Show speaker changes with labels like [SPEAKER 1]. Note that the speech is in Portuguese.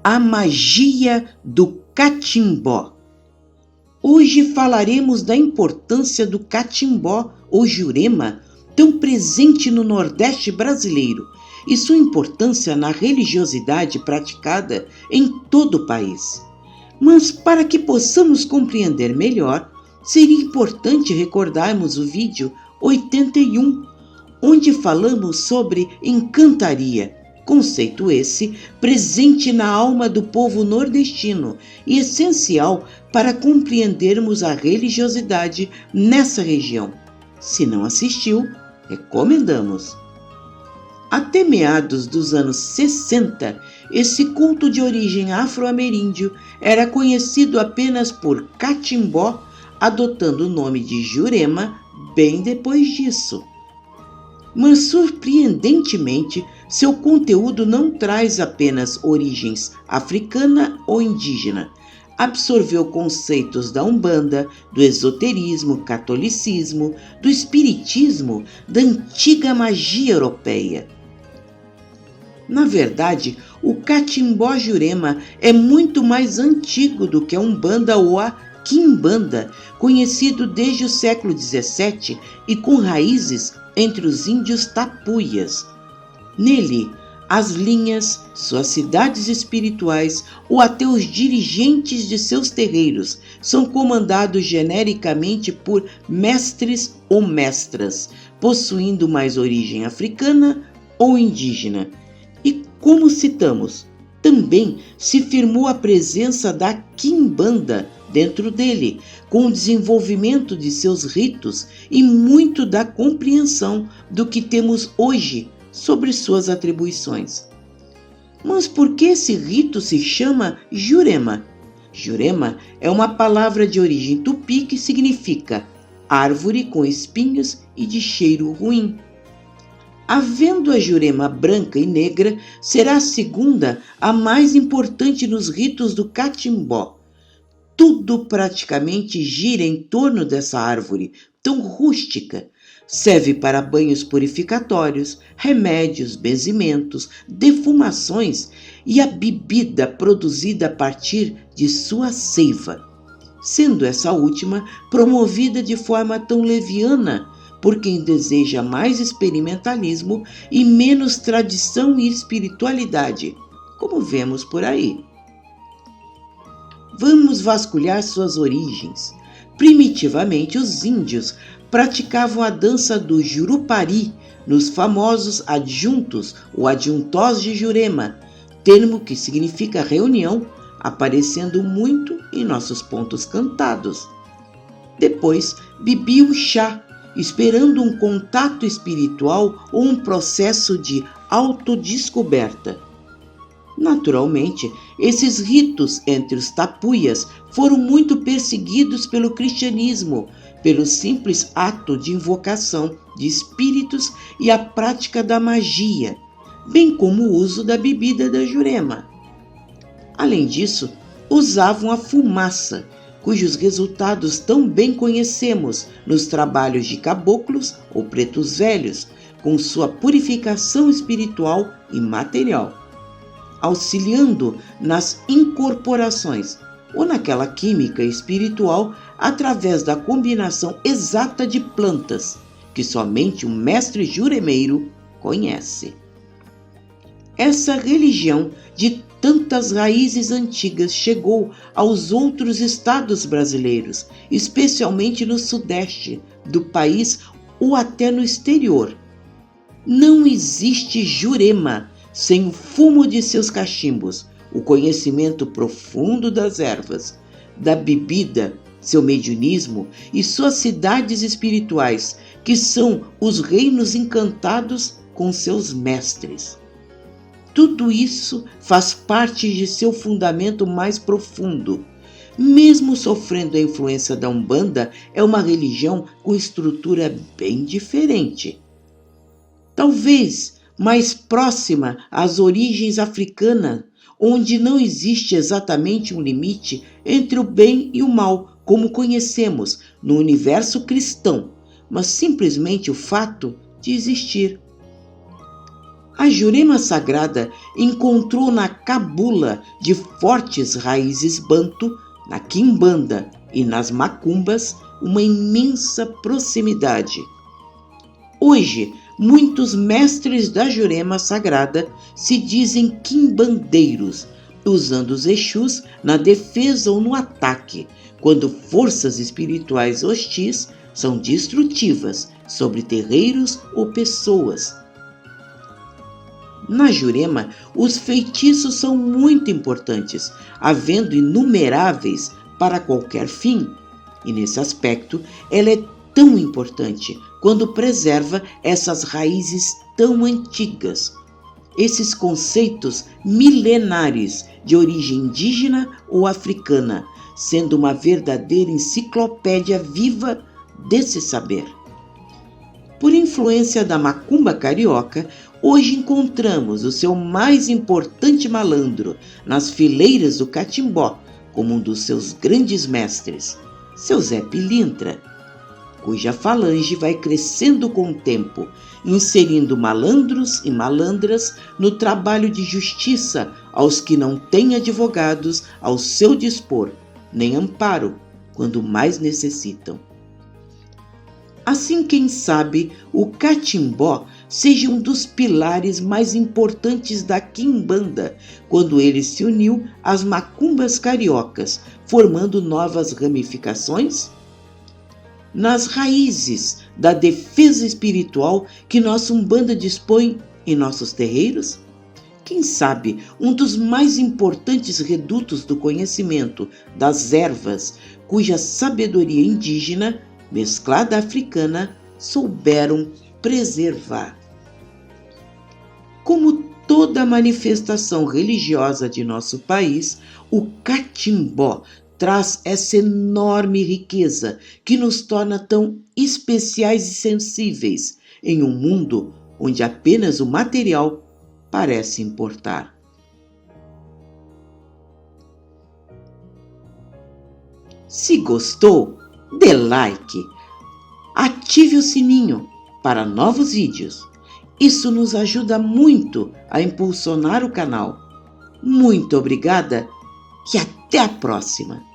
[SPEAKER 1] A magia do catimbó. Hoje falaremos da importância do catimbó ou jurema, tão presente no Nordeste brasileiro, e sua importância na religiosidade praticada em todo o país. Mas para que possamos compreender melhor, seria importante recordarmos o vídeo 81, onde falamos sobre encantaria, conceito esse presente na alma do povo nordestino e essencial para compreendermos a religiosidade nessa região. Se não assistiu, recomendamos. Até meados dos anos 60, esse culto de origem afro-ameríndio era conhecido apenas por catimbó, adotando o nome de jurema bem depois disso. Mas, surpreendentemente, seu conteúdo não traz apenas origens africana ou indígena. Absorveu conceitos da Umbanda, do esoterismo, catolicismo, do espiritismo, da antiga magia europeia. Na verdade, o catimbó jurema é muito mais antigo do que a Umbanda ou a Quimbanda, conhecido desde o século XVII e com raízes entre os índios tapuias. Nele, as linhas, suas cidades espirituais ou até os dirigentes de seus terreiros são comandados genericamente por mestres ou mestras, possuindo mais origem africana ou indígena. E como citamos, também se firmou a presença da quimbanda dentro dele, com o desenvolvimento de seus ritos e muito da compreensão do que temos hoje sobre suas atribuições. Mas por que esse rito se chama jurema? Jurema é uma palavra de origem tupi que significa árvore com espinhos e de cheiro ruim. Havendo a jurema branca e negra, será a segunda a mais importante nos ritos do catimbó. Tudo praticamente gira em torno dessa árvore tão rústica. Serve para banhos purificatórios, remédios, benzimentos, defumações e a bebida produzida a partir de sua seiva, sendo essa última promovida de forma tão leviana por quem deseja mais experimentalismo e menos tradição e espiritualidade, como vemos por aí. Vamos vasculhar suas origens. Primitivamente, os índios praticavam a dança do jurupari nos famosos adjuntos ou adjuntós de Jurema, termo que significa reunião, aparecendo muito em nossos pontos cantados. Depois, bebiam chá, esperando um contato espiritual ou um processo de autodescoberta. Naturalmente, esses ritos entre os tapuias foram muito perseguidos pelo cristianismo, pelo simples ato de invocação de espíritos e a prática da magia, bem como o uso da bebida da jurema. Além disso, usavam a fumaça, cujos resultados tão bem conhecemos nos trabalhos de caboclos ou pretos velhos, com sua purificação espiritual e material, auxiliando nas incorporações ou naquela química espiritual através da combinação exata de plantas que somente um mestre juremeiro conhece. Essa religião de tantas raízes antigas chegou aos outros estados brasileiros, especialmente no sudeste do país ou até no exterior. Não existe jurema sem o fumo de seus cachimbos, o conhecimento profundo das ervas, da bebida, seu mediunismo e suas cidades espirituais, que são os reinos encantados com seus mestres. Tudo isso faz parte de seu fundamento mais profundo. Mesmo sofrendo a influência da Umbanda, é uma religião com estrutura bem diferente. Talvez mais próxima às origens africanas, onde não existe exatamente um limite entre o bem e o mal, como conhecemos no universo cristão, mas simplesmente o fato de existir. A Jurema Sagrada encontrou na cabula de fortes raízes banto, na quimbanda e nas macumbas, uma imensa proximidade. Hoje, muitos mestres da Jurema Sagrada se dizem quimbandeiros, usando os Exus na defesa ou no ataque, quando forças espirituais hostis são destrutivas sobre terreiros ou pessoas. Na Jurema, os feitiços são muito importantes, havendo inumeráveis para qualquer fim, e nesse aspecto ela é tão importante quando preserva essas raízes tão antigas. Esses conceitos milenares de origem indígena ou africana, sendo uma verdadeira enciclopédia viva desse saber. Por influência da macumba carioca, hoje encontramos o seu mais importante malandro nas fileiras do catimbó, como um dos seus grandes mestres, seu Zé Pilintra, cuja falange vai crescendo com o tempo, inserindo malandros e malandras no trabalho de justiça aos que não têm advogados ao seu dispor, nem amparo, quando mais necessitam. Assim, quem sabe, o catimbó seja um dos pilares mais importantes da quimbanda, quando ele se uniu às macumbas cariocas, formando novas ramificações? Nas raízes da defesa espiritual que nossa Umbanda dispõe em nossos terreiros? Quem sabe, um dos mais importantes redutos do conhecimento das ervas, cuja sabedoria indígena, mesclada africana, souberam preservar. Como toda manifestação religiosa de nosso país, o catimbó traz essa enorme riqueza que nos torna tão especiais e sensíveis em um mundo onde apenas o material parece importar. Se gostou, dê like, ative o sininho para novos vídeos. Isso nos ajuda muito a impulsionar o canal. Muito obrigada e até a próxima!